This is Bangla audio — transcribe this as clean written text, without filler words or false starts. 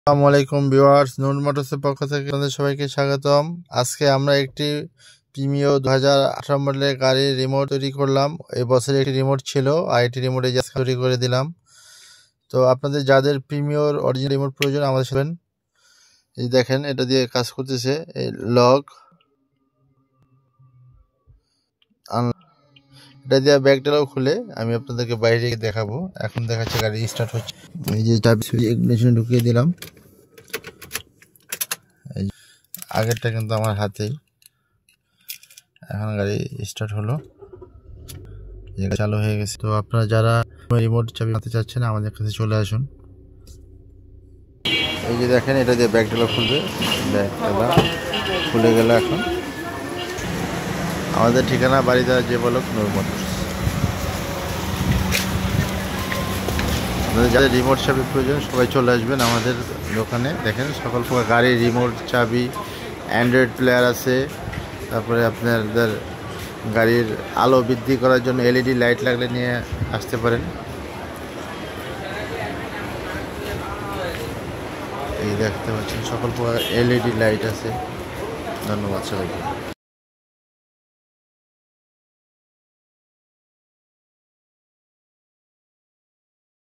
আসসালামু আলাইকুম ভিউয়ার্স, নূর মোটরসের পক্ষ থেকে আপনাদের সবাইকে স্বাগতম। আজকে আমরা একটি প্রিমিও 2018 মডেলের গাড়ির রিমোট তৈরি করলাম। এই বছর একটি রিমোট ছিল আর একটি রিমোট এই আজকে তৈরি করে দিলাম। তো আপনাদের যাদের প্রিমিওর অরিজিনাল রিমোট প্রয়োজন আমাদের সাথে, এই দেখেন এটা দিয়ে কাজ করতেছে। এই লক এটা দিয়ে ব্যাগটাও খুলে আমি আপনাদেরকে বাইরে দেখাবো। এখন দেখাচ্ছে গাড়ি স্টার্ট হচ্ছে। এই যে চাবি ইগনিশনে ঢুকিয়ে দিলাম। আগেরটা কিন্তু আমার হাতেই। এখন গাড়ি স্টার্ট হলো, চালু হয়ে গেছে। তো আপনারা যারা রিমোট চাবি নিতে চাচ্ছেন আমাদের কাছে চলে আসুন। এই যে দেখেন এটা দিয়ে ব্যাগডালা খুলবে, ব্যাগডালা খুলে গেল। এখন আমাদের ঠিকানা বাড়িদার যে বলক নূর মোটরস। আপনাদের যাদের রিমোট চাবি প্রয়োজন সবাই চলে আসবেন আমাদের দোকানে। দেখেন সকল প্রকার গাড়ির রিমোট চাবি, অ্যান্ড্রয়েড প্লেয়ার আছে। তারপরে আপনাদের গাড়ির আলো বৃদ্ধি করার জন্য এলইডি লাইট লাগলে নিয়ে আসতে পারেন। এই দেখতে পাচ্ছেন সকল প্রকার এলইডি লাইট আছে। ধন্যবাদ সবাইকে।